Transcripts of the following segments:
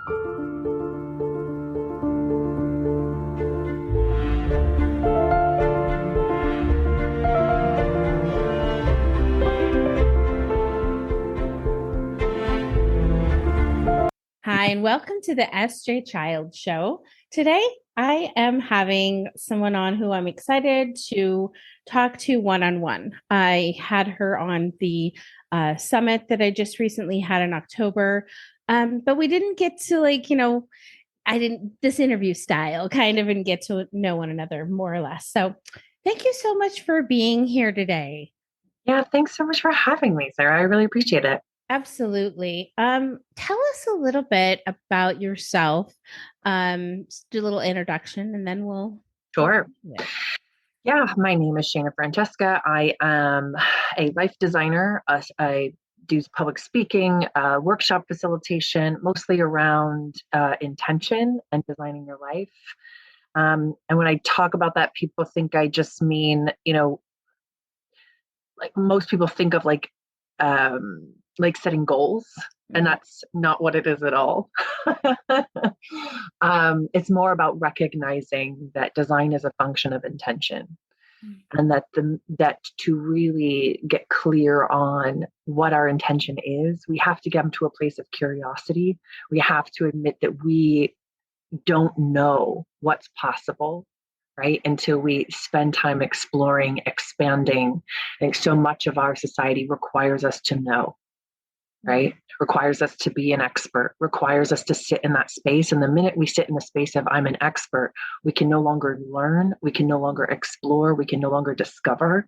Hi, and welcome to the SJ Child Show. Today, I am having someone on who I'm excited to talk to one-on-one. I had her on the summit that I just recently had in October, but we didn't get to this interview style kind of and get to know one another more or less. So thank you so much for being here today. Yeah, thanks so much for having me, Sarah. I really appreciate it. Absolutely. Tell us a little bit about yourself. Just do a little introduction and then we'll Sure. Yeah, my name is Shana Francesca. I am a life designer. I do public speaking, workshop facilitation, mostly around intention and designing your life. And when I talk about that, people think I just mean, like most people think of like setting goals, and that's not what it is at all. It's more about recognizing that design is a function of intention, and that to really get clear on what our intention is, we have to get to a place of curiosity. We have to admit that we don't know what's possible, right? Until we spend time exploring, expanding. I think so much of our society requires us to know, right? Requires us to be an expert, requires us to sit in that space. And the minute we sit in the space of I'm an expert, we can no longer learn, we can no longer explore, we can no longer discover.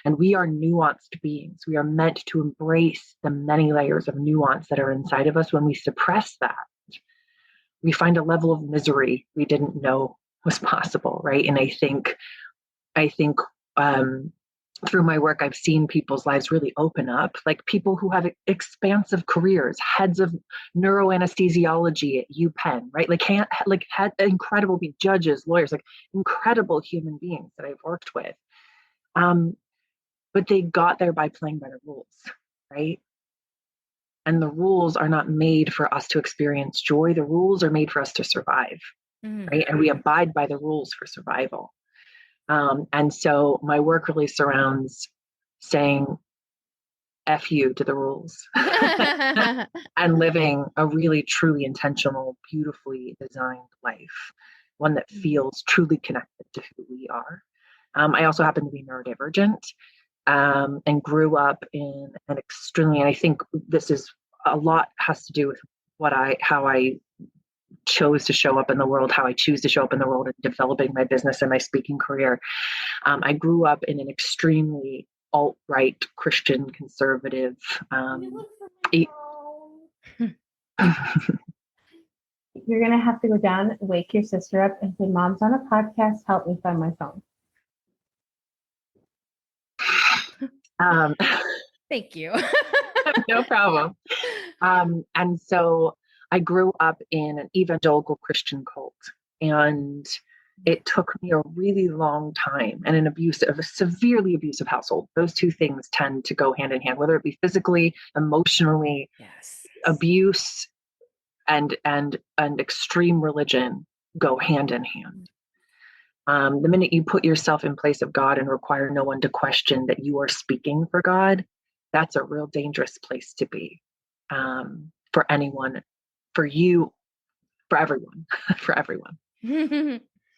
And we are nuanced beings. We are meant to embrace the many layers of nuance that are inside of us. When we suppress that, we find a level of misery we didn't know was possible, right? And I think through my work, I've seen people's lives really open up, like people who have expansive careers, heads of neuroanesthesiology at UPenn, right? Had incredible judges, lawyers, like incredible human beings that I've worked with. But they got there by playing by the rules, right? And the rules are not made for us to experience joy. The rules are made for us to survive, right? And we abide by the rules for survival. And so my work really surrounds saying F you to the rules and living a really, truly intentional, beautifully designed life, one that feels truly connected to who we are. I also happen to be neurodivergent and grew up in an extremely, and I think this is a lot has to do with how I chose to show up in the world, how I choose to show up in the world, and developing my business and my speaking career. I grew up in an extremely alt-right Christian conservative. You're going to have to go down, wake your sister up, and say, Mom's on a podcast. Help me find my phone. Thank you. No problem. And so I grew up in an evangelical Christian cult, and it took me a really long time, and a severely abusive household. Those two things tend to go hand in hand, whether it be physically, emotionally, abuse and extreme religion go hand in hand. The minute you put yourself in place of God and require no one to question that you are speaking for God, that's a real dangerous place to be, for anyone, for you, for everyone, for everyone.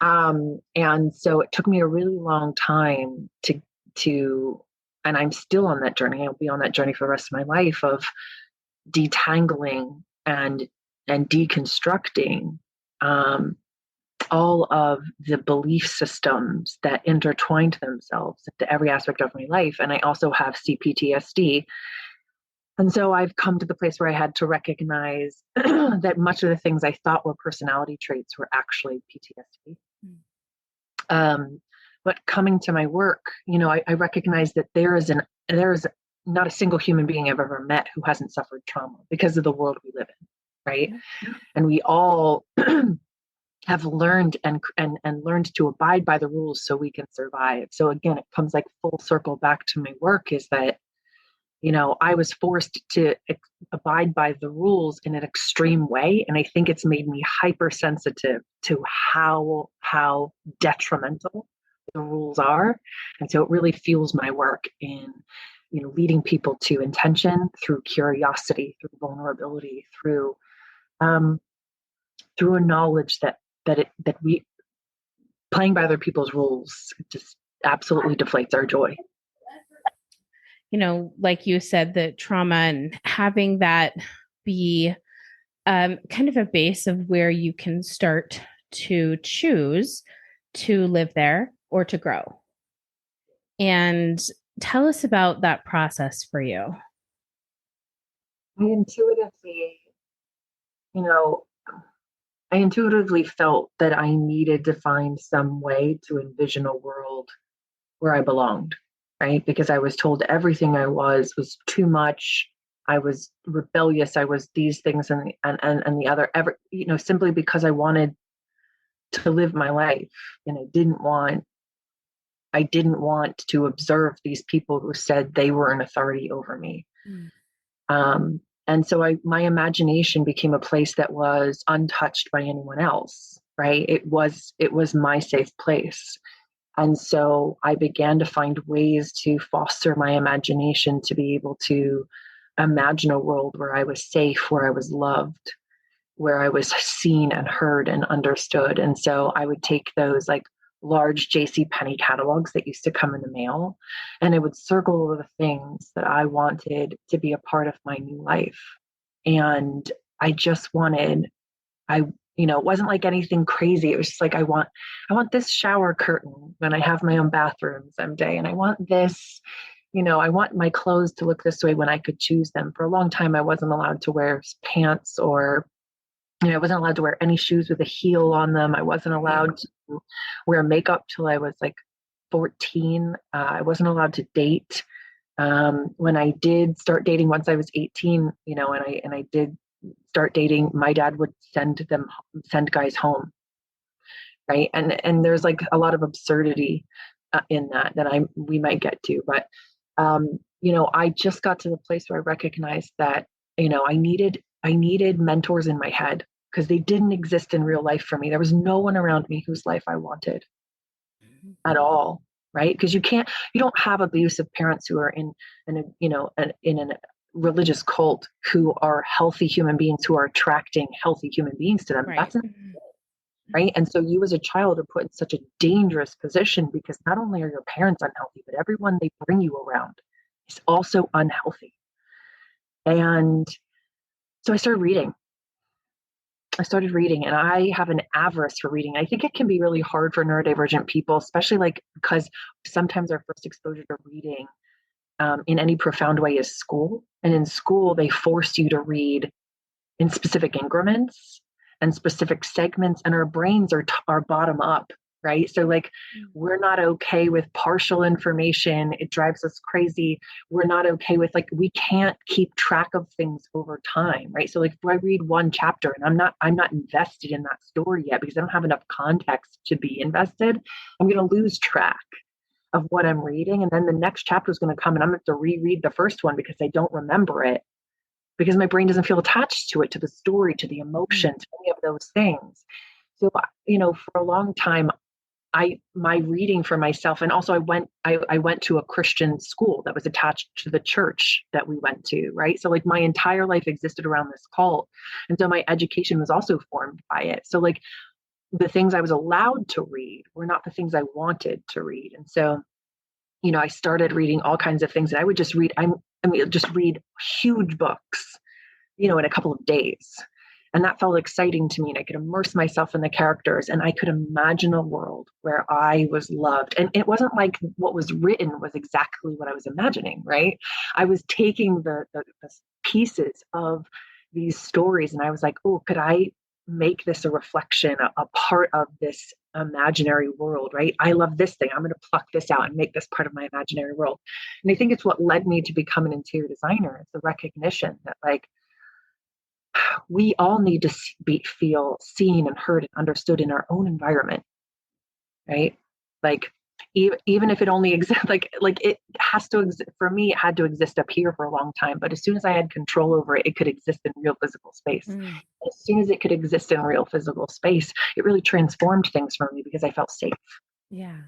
And so it took me a really long time to, and I'm still on that journey. I'll be on that journey for the rest of my life of detangling and deconstructing all of the belief systems that intertwined themselves into every aspect of my life. And I also have CPTSD. And so I've come to the place where I had to recognize that much of the things I thought were personality traits were actually PTSD. But coming to my work, I recognize that there is not a single human being I've ever met who hasn't suffered trauma because of the world we live in, right? Mm-hmm. And we all have learned and learned to abide by the rules so we can survive. So again, it comes like full circle back to my work, is that I was forced to abide by the rules in an extreme way. And I think it's made me hypersensitive to how detrimental the rules are. And so it really fuels my work in, leading people to intention through curiosity, through vulnerability, um, through a knowledge that we playing by other people's rules just absolutely deflates our joy. Like you said, the trauma and having that be kind of a base of where you can start to choose to live there or to grow. And tell us about that process for you. I intuitively, you know, I intuitively felt that I needed to find some way to envision a world where I belonged, right? Because I was told everything I was too much. I was rebellious. I was these things and the other, simply because I wanted to live my life, and I didn't want to observe these people who said they were an authority over me. Mm. And so my imagination became a place that was untouched by anyone else, right? It was my safe place. And so I began to find ways to foster my imagination to be able to imagine a world where I was safe, where I was loved, where I was seen and heard and understood. And so I would take those like large J.C. Penney catalogs that used to come in the mail, and I would circle over the things that I wanted to be a part of my new life. And I just wanted, it wasn't like anything crazy. It was just like, I want this shower curtain when I have my own bathroom someday. And I want this, I want my clothes to look this way when I could choose them. For a long time, I wasn't allowed to wear pants, or I wasn't allowed to wear any shoes with a heel on them. I wasn't allowed to wear makeup till I was like 14. I wasn't allowed to date. When I did start dating once I was 18, and I did start dating, my dad would send guys home. Right. And there's like a lot of absurdity in that we might get to, but, I just got to the place where I recognized that, I needed mentors in my head, because they didn't exist in real life for me. There was no one around me whose life I wanted at all. Right. Because you don't have abusive parents who are in a religious cult who are healthy human beings who are attracting healthy human beings to them. Right. That's not right. And so you as a child are put in such a dangerous position, because not only are your parents unhealthy, but everyone they bring you around is also unhealthy. And so I started reading, and I have an avarice for reading. I think it can be really hard for neurodivergent people, especially because sometimes our first exposure to reading in any profound way is school. And in school, they force you to read in specific increments and specific segments, and our brains are bottom up, right? So we're not okay with partial information. It drives us crazy. We're not okay with we can't keep track of things over time, right? So if I read one chapter and I'm not invested in that story yet because I don't have enough context to be invested, I'm going to lose track of what I'm reading. And then the next chapter is going to come and I'm going to have to reread the first one because I don't remember it, because my brain doesn't feel attached to it, to the story, to the emotion, to any of those things. So, for a long time, my reading for myself, and also I went to a Christian school that was attached to the church that we went to, right? So my entire life existed around this cult. And so my education was also formed by it. So the things I was allowed to read were not the things I wanted to read. And so, I started reading all kinds of things, and I would just read, just read huge books, in a couple of days. And that felt exciting to me. And I could immerse myself in the characters, and I could imagine a world where I was loved. And it wasn't like what was written was exactly what I was imagining, right? I was taking the pieces of these stories, and I was like, oh, could I make this a reflection, a part of this imaginary world, right? I love this thing. I'm going to pluck this out and make this part of my imaginary world. And I think it's what led me to become an interior designer. It's the recognition that we all need to feel seen and heard and understood in our own environment, right? even if it only exists, like it has to exist for me. It had to exist up here for a long time, but as soon as I had control over it, it could exist in real physical space. Mm. As soon as it could exist in real physical space, it really transformed things for me because I felt safe. Yeah.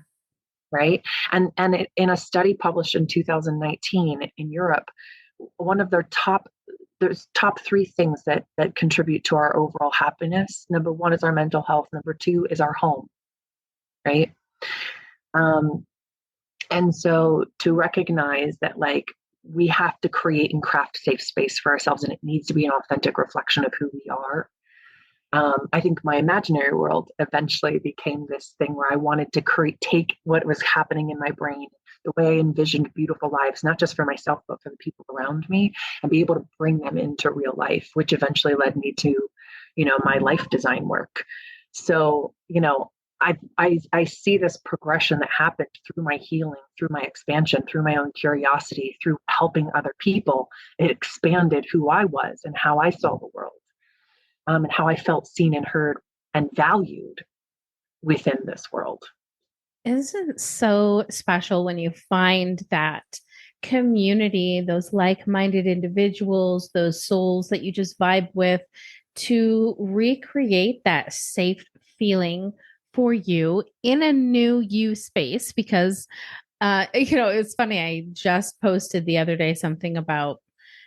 Right. In a study published in 2019 in Europe, one of there's top three things that contribute to our overall happiness. Number one is our mental health. Number two is our home. Right. Um, and so to recognize that, like, we have to create and craft safe space for ourselves, and it needs to be an authentic reflection of who we are. I think my imaginary world eventually became this thing where I wanted to take what was happening in my brain, the way I envisioned beautiful lives, not just for myself, but for the people around me, and be able to bring them into real life, which eventually led me to, my life design work. So, I see this progression that happened through my healing, through my expansion, through my own curiosity, through helping other people. It expanded who I was and how I saw the world. And how I felt seen and heard and valued within this world. Isn't it so special when you find that community, those like-minded individuals, those souls that you just vibe with, to recreate that safe feeling for you in a new you space? Because it's funny, I just posted the other day something about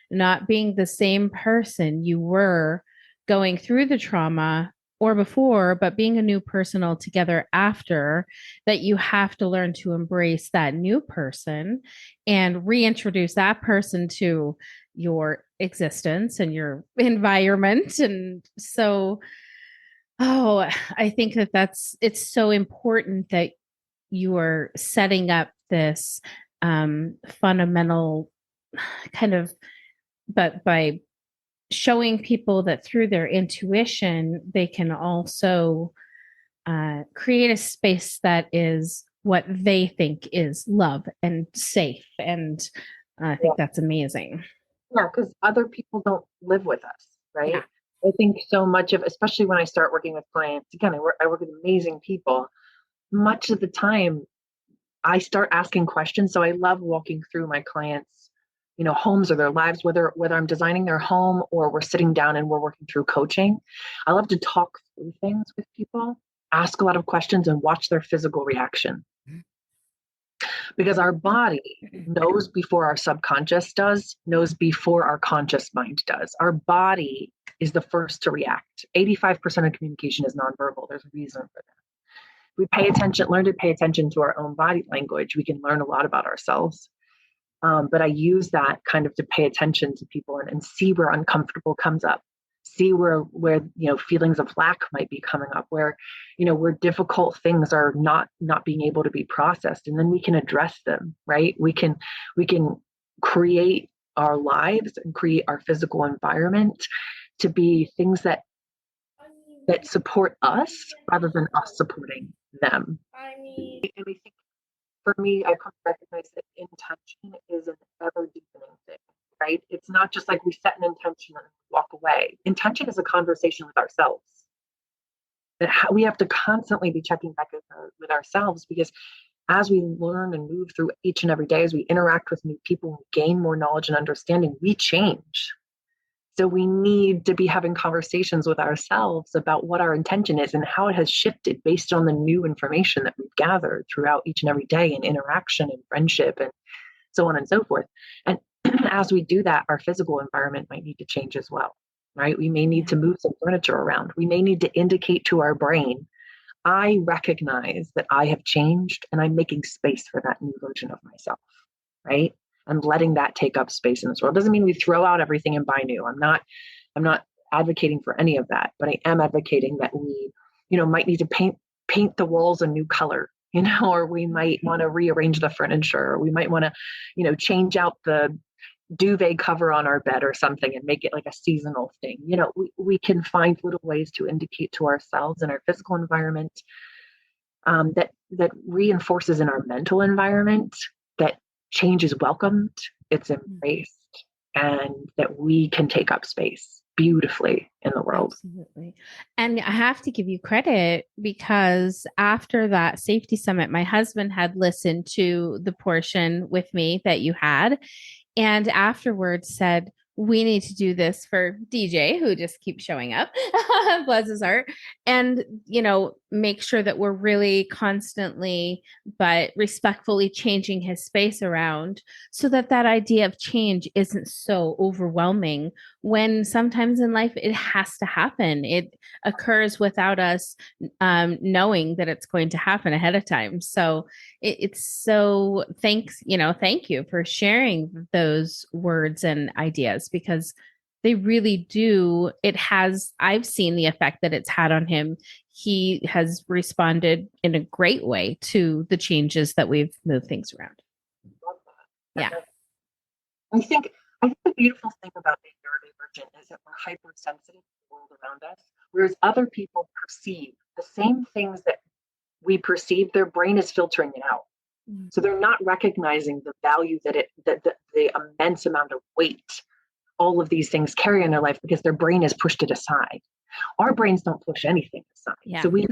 not being the same person you were going through the trauma or before, but being a new person altogether after, that you have to learn to embrace that new person and reintroduce that person to your existence and your environment. And so, I think it's so important that you are setting up this fundamental kind of, but by showing people that through their intuition, they can also create a space that is what they think is love and safe. And I think that's amazing. Yeah, because other people don't live with us, Yeah. right? I think so much of, especially when I start working with clients, again, I work with amazing people. Much of the time, I start asking questions. So I love walking through my clients, homes or their lives, whether I'm designing their home or we're sitting down and we're working through coaching. I love to talk through things with people, ask a lot of questions, and watch their physical reaction. Because our body knows before our subconscious does, knows before our conscious mind does. Our body is the first to react. 85% of communication is nonverbal. There's a reason for that. We learn to pay attention to our own body language, we can learn a lot about ourselves. But I use that kind of to pay attention to people and see where uncomfortable comes up, see where feelings of lack might be coming up, where difficult things are not being able to be processed, and then we can address them. Right? We can create our lives and create our physical environment to be things that support us rather than us supporting them. And I think for me, I come to recognize that intention is an ever deepening thing, right? It's not just like we set an intention and walk away. Intention is a conversation with ourselves. We have to constantly be checking back with ourselves, because as we learn and move through each and every day, as we interact with new people, we gain more knowledge and understanding, we change. So we need to be having conversations with ourselves about what our intention is and how it has shifted based on the new information that we've gathered throughout each and every day in interaction and friendship and so on and so forth. And as we do that, our physical environment might need to change as well, right? We may need to move some furniture around. We may need to indicate to our brain, I recognize that I have changed and I'm making space for that new version of myself, right? And letting that take up space in this world. Doesn't mean we throw out everything and buy new. I'm not advocating for any of that, but I am advocating that we, might need to paint the walls a new color, or we might want to rearrange the furniture, or we might want to, change out the duvet cover on our bed or something and make it like a seasonal thing. We can find little ways to indicate to ourselves and our physical environment that reinforces in our mental environment that change is welcomed, it's embraced, and that we can take up space. beautifully in the world. Absolutely. And I have to give you credit because after that safety summit, my husband had listened to the portion with me that you had, and afterwards said, we need to do this for DJ, who just keeps showing up, bless his heart, and, make sure that we're really constantly, but respectfully changing his space around so that that idea of change isn't so overwhelming when sometimes in life it has to happen. It occurs without us knowing that it's going to happen ahead of time. So it's so thank you for sharing those words and ideas because they really do. I've seen the effect that it's had on him. He has responded in a great way to the changes that we've moved things around. Yeah. I think the beautiful thing about being neurodivergent is that we're hypersensitive to the world around us, whereas other people perceive the same things that we perceive, their brain is filtering it out. So they're not recognizing the value that the immense amount of weight all of these things carry in their life because their brain has pushed it aside. Our brains don't push anything aside. Yeah. So we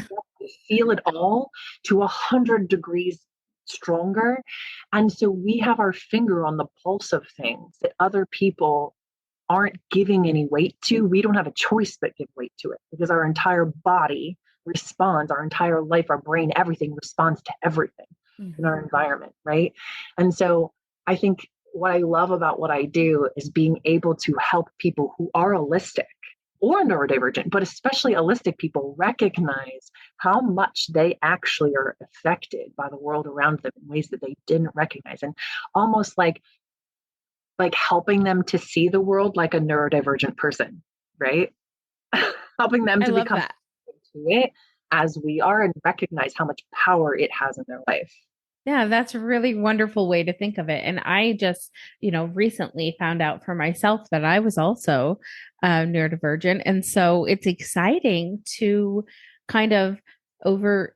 feel it all to 100 degrees stronger. And so we have our finger on the pulse of things that other people aren't giving any weight to. We don't have a choice but give weight to it because our entire body responds, our entire life, our brain, everything responds to everything in our environment, right? And so I think what I love about what I do is being able to help people who are allistic or neurodivergent, but especially allistic people recognize how much they actually are affected by the world around them in ways that they didn't recognize, and almost like helping them to see the world like a neurodivergent person, right? Helping them to become to it as we are and recognize how much power it has in their life. Yeah, that's a really wonderful way to think of it. And I just, recently found out for myself that I was also neurodivergent. And so it's exciting to kind of overimpose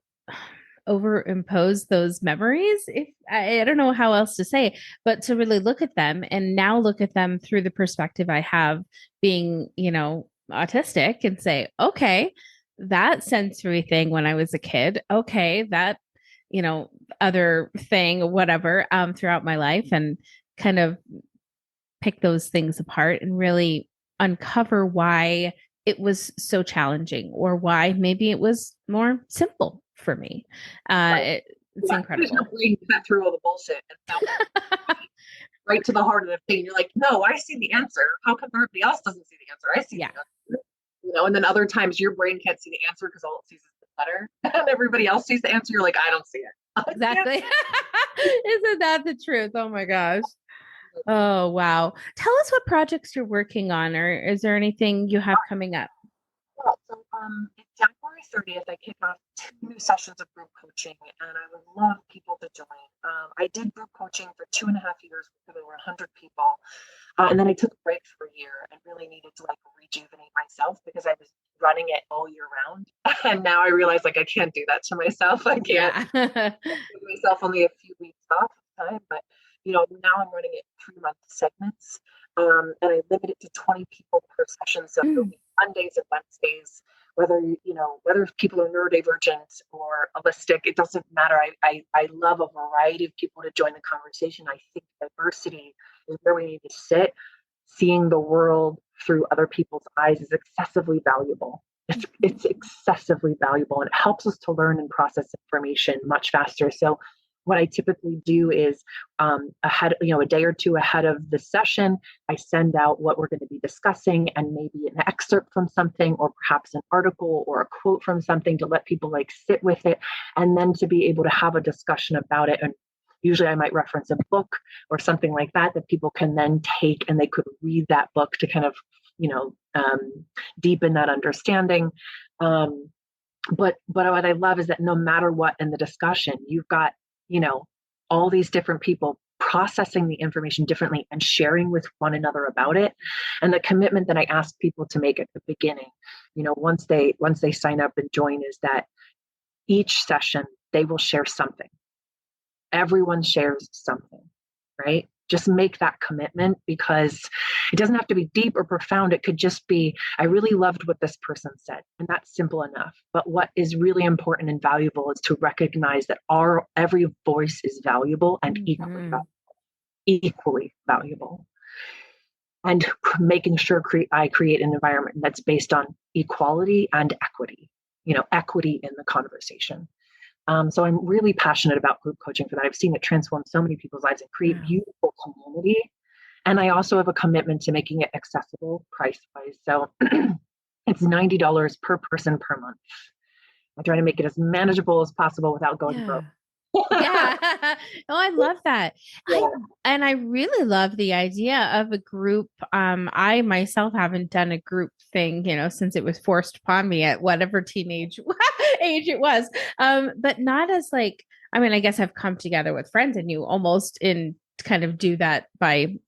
those memories. If I don't know how else to say, but to really look at them and now look at them through the perspective I have being, autistic and say, okay, that sensory thing when I was a kid. Okay, that other thing, whatever, throughout my life, and kind of pick those things apart and really uncover why it was so challenging or why maybe it was more simple for me. It's incredible. You cut through all the bullshit and right to the heart of the thing. You're like, no, I see the answer. How come everybody else doesn't see the answer? I see the answer. And then other times your brain can't see the answer because all it sees is the letter, and everybody else sees the answer. You're like, I don't see it. Exactly. Isn't that the truth? Oh my gosh. Oh, wow. Tell us what projects you're working on, or is there anything you have coming up? Well, so January 30th, I kicked off 2 new sessions of group coaching, and I would love people to join. I did group coaching for 2.5 years with over 100 people. And then I took a break for a year and really needed to rejuvenate myself because I was running it all year round. And now I realize I can't do that to myself. I can't give myself only a few weeks off at a time. But, now I'm running it 3-month segments. And I limit it to 20 people per session. So it'll be Mondays and Wednesdays, whether people are neurodivergent or allistic, it doesn't matter. I love a variety of people to join the conversation. I think diversity is where we need to sit. Seeing the world through other people's eyes is excessively valuable. It's excessively valuable, and it helps us to learn and process information much faster. So what I typically do is a day or two ahead of the session, I send out what we're going to be discussing and maybe an excerpt from something, or perhaps an article or a quote from something to let people sit with it, and then to be able to have a discussion about it. And usually I might reference a book or something like that people can then take, and they could read that book to kind of, deepen that understanding. But what I love is that no matter what in the discussion, you've got, all these different people processing the information differently and sharing with one another about it. And the commitment that I ask people to make at the beginning, once they sign up and join, is that each session they will share something. Everyone shares something, right? Just make that commitment, because it doesn't have to be deep or profound. It could just be, I really loved what this person said, and that's simple enough. But what is really important and valuable is to recognize that every voice is valuable and equally valuable. And making sure I create an environment that's based on equality and equity, equity in the conversation. So I'm really passionate about group coaching for that. I've seen it transform so many people's lives and create beautiful community. And I also have a commitment to making it accessible price-wise. So it's $90 per person per month. I try to make it as manageable as possible without going broke. Yeah. Oh, I love that. Yeah. I really love the idea of a group. I myself haven't done a group thing, since it was forced upon me at whatever teenage age it was. But not as like, I guess I've come together with friends and you almost kind of do that by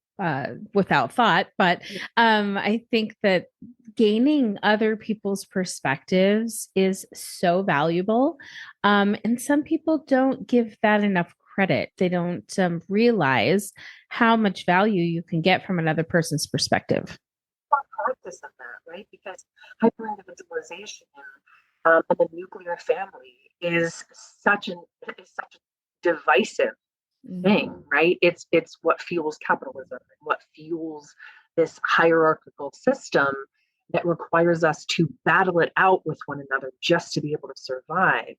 without thought. But I think that gaining other people's perspectives is so valuable. And some people don't give that enough credit. They don't realize how much value you can get from another person's perspective. Practice of that, right? Because hyper-individualization and the nuclear family is such a divisive thing, right? It's what fuels capitalism and what fuels this hierarchical system that requires us to battle it out with one another just to be able to survive.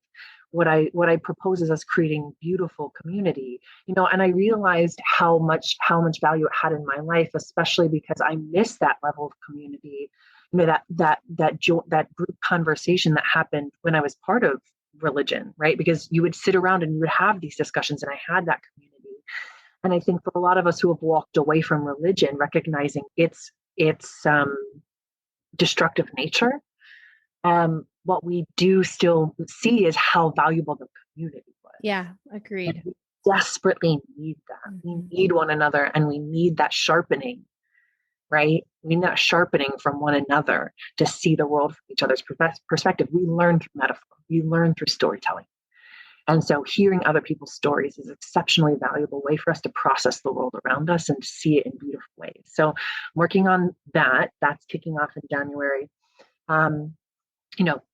What I propose is us creating beautiful community, and I realized how much value it had in my life, especially because I missed that level of community, that group conversation that happened when I was part of religion, right? Because you would sit around and you would have these discussions, and I had that community. And I think for a lot of us who have walked away from religion, recognizing its destructive nature, what we do still see is how valuable the community was. Yeah, agreed. And we desperately need that. We need one another, and we need that sharpening, right? We need that sharpening from one another to see the world from each other's perspective. We learn through metaphor. We learn through storytelling. And so hearing other people's stories is an exceptionally valuable way for us to process the world around us and see it in beautiful ways. So working on that's kicking off in January.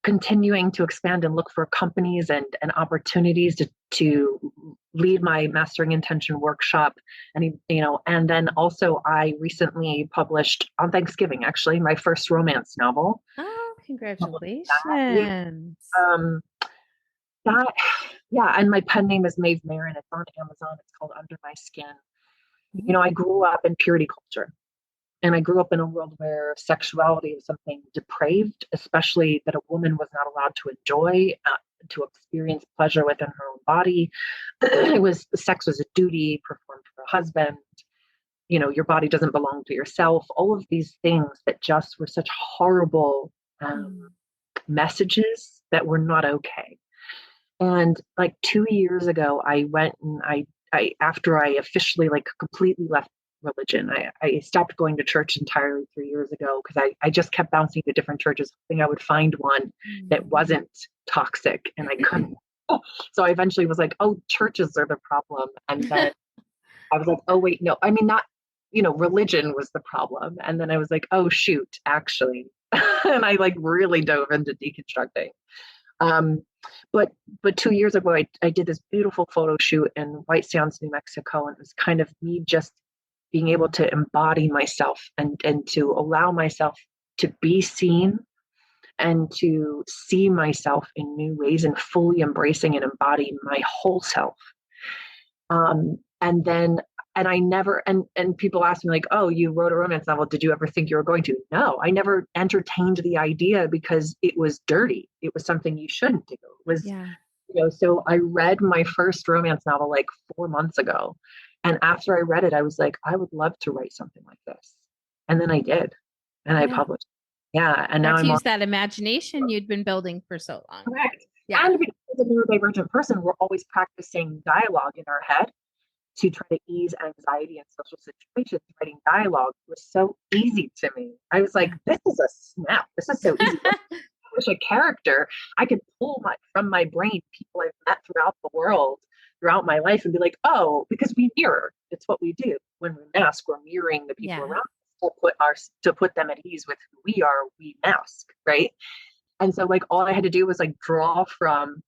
Continuing to expand and look for companies and opportunities to lead my Mastering Intention workshop. And then also I recently published on Thanksgiving, actually, my first romance novel. Oh, congratulations. And my pen name is Maeve Marin. It's on Amazon. It's called Under My Skin. I grew up in purity culture. And I grew up in a world where sexuality was something depraved, especially that a woman was not allowed to enjoy, to experience pleasure within her own body. Sex was a duty performed for a husband. Your body doesn't belong to yourself. All of these things that just were such horrible messages that were not okay. And like 2 years ago, I went and I after I officially completely left religion, I stopped going to church entirely 3 years ago because I just kept bouncing to different churches, hoping I would find one that wasn't toxic, and I couldn't. So I eventually was like, oh, churches are the problem. And then I was like, oh, wait, no, not, religion was the problem. And then I was like, oh, shoot, actually. And I really dove into deconstructing. But 2 years ago, I did this beautiful photo shoot in White Sands, New Mexico. And it was kind of me just being able to embody myself and to allow myself to be seen and to see myself in new ways and fully embracing and embodying my whole self. And I never, and people ask me like, oh, you wrote a romance novel. Did you ever think you were going to? No, I never entertained the idea because it was dirty. It was something you shouldn't do. It was, so I read my first romance novel 4 months ago. And after I read it, I was like, I would love to write something like this. And then I did. And I published. Yeah. And now I'm use that imagination you'd been building for so long. Correct. Yeah. And because as a neurodivergent person, we're always practicing dialogue in our head to try to ease anxiety in social situations. Writing dialogue was so easy to me. I was like, this is a snap. This is so easy. A character I could pull from my brain people I've met throughout the world, throughout my life, and be like, oh, because we mirror. It's what we do. when we mask, we're mirroring the people Yeah. around us to put them at ease with who we are. We mask, right? And so like all I had to do was like draw from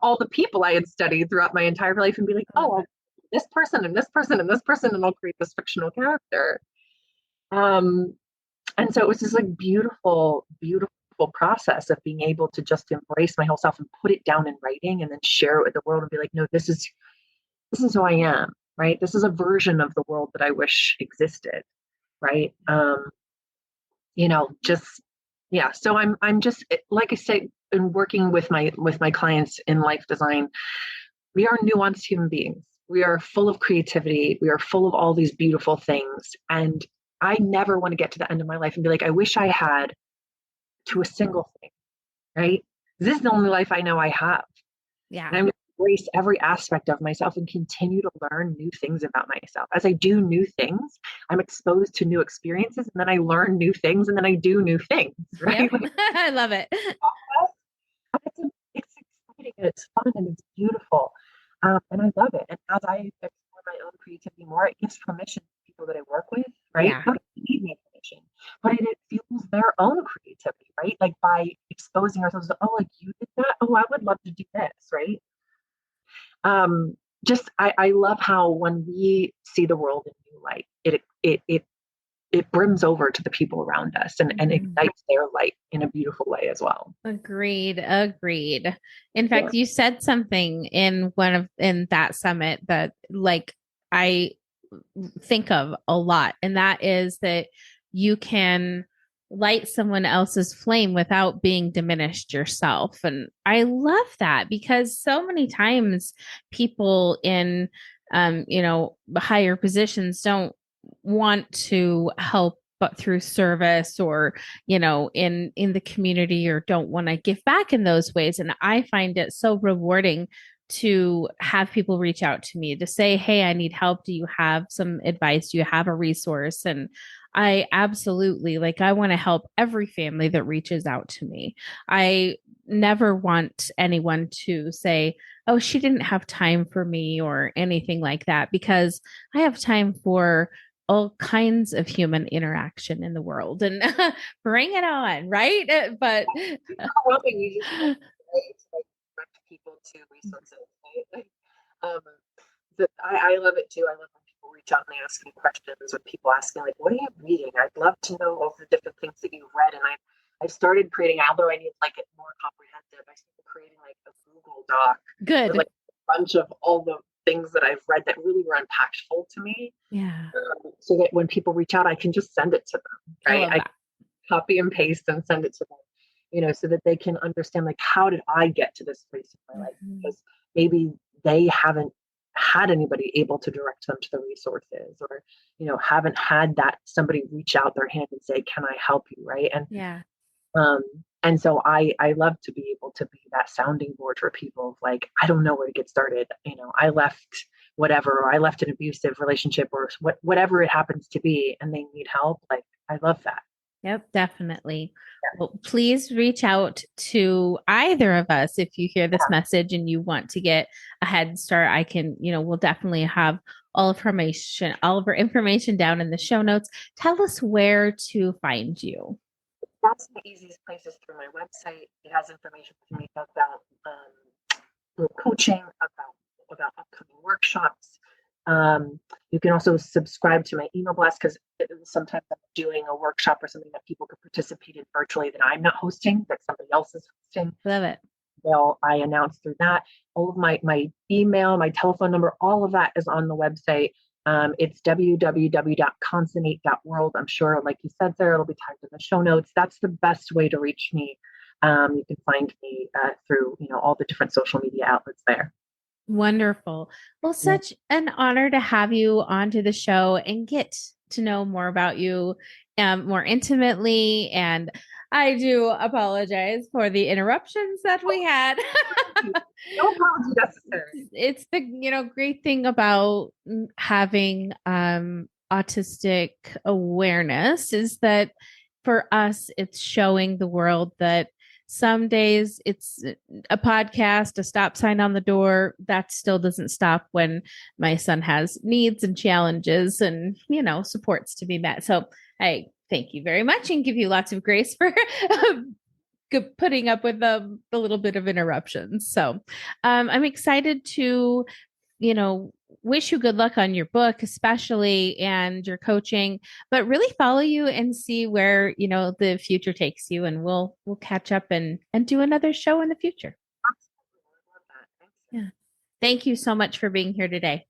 all the people I had studied throughout my entire life and be like, oh, this person and this person and this person, and I'll create this fictional character. Um, and so it was this like beautiful, beautiful process of being able to just embrace my whole self and put it down in writing and then share it with the world and be like, no, this is who I am, right? This is a version of the world that I wish existed, right? Just yeah. So I'm just like I say, in working with my clients in life design, we are nuanced human beings. We are full of creativity. We are full of all these beautiful things. And I never want to get to the end of my life and be like, I wish I had to a single thing, right? This is the only life I know I have. Yeah. And I'm going to embrace every aspect of myself and continue to learn new things about myself. As I do new things, I'm exposed to new experiences, and then I learn new things, and then I do new things, right? Yep. I love it. It's exciting and it's fun and it's beautiful. And I love it. And as I explore my own creativity more, it gives permission to people that I work with, right? Yeah. They don't need my permission, but it fuels their own creativity, right? Like by exposing ourselves to, oh, like you did that. Oh, I would love to do this, right? Just I love how when we see the world in new light, it brims over to the people around us and ignites their light in a beautiful way as well. Agreed. Agreed. In Yeah. fact, you said something in that summit that like I think of a lot, and that is that you can light someone else's flame without being diminished yourself. And I love that because so many times people in higher positions don't want to help but through service or in the community, or don't want to give back in those ways. And I find it so rewarding to have people reach out to me to say, hey, I need help. Do you have some advice? Do you have a resource? And I absolutely, like, I want to help every family that reaches out to me. I never want anyone to say, oh, she didn't have time for me or anything like that, because I have time for all kinds of human interaction in the world, and bring it on, right? But Overwhelming, you just want to like direct people to resources, right? Like, I love it too. I love when people reach out and they ask me questions, or people ask me like, "What are you reading?" I'd love to know all the different things that you've read, and I've started creating. Although I need like it more comprehensive, I started creating like a Google Doc good. with like a bunch of all the things that I've read that really were impactful to me. Yeah. So that when people reach out, I can just send it to them, right? I copy and paste and send it to them, so that they can understand, like, how did I get to this place in my life? Because maybe they haven't had anybody able to direct them to the resources, or, haven't had that somebody reach out their hand and say, can I help you? Right. And so I love to be able to be that sounding board for people. Like, I don't know where to get started. I left whatever, or I left an abusive relationship, or whatever it happens to be, and they need help. Like, I love that. Yep, definitely. Well, please reach out to either of us if you hear this message and you want to get a head start. I can, we'll definitely have all of our information down in the show notes. Tell us where to find you. That's the easiest place is through my website. It has information for me about coaching, about upcoming workshops. You can also subscribe to my email blast, because sometimes I'm doing a workshop or something that people could participate in virtually that I'm not hosting, that somebody else is hosting. Love it. Well, I announce through that. All of my email, my telephone number, all of that is on the website. It's www.consonate.world. I'm sure, like you said, Sarah, it'll be tagged in the show notes. That's the best way to reach me. You can find me through, all the different social media outlets there. Wonderful. Well, such an honor to have you onto the show and get to know more about you more intimately. And I do apologize for the interruptions that we had. No apology necessary. It's the great thing about having autistic awareness is that for us, it's showing the world that Some days it's a podcast, a stop sign on the door. That still doesn't stop when my son has needs and challenges and, supports to be met. So I thank you very much and give you lots of grace for putting up with the little bit of interruptions. So I'm excited to, wish you good luck on your book, especially, and your coaching, but really follow you and see where, the future takes you. And we'll catch up and do another show in the future. Yeah. Thank you so much for being here today.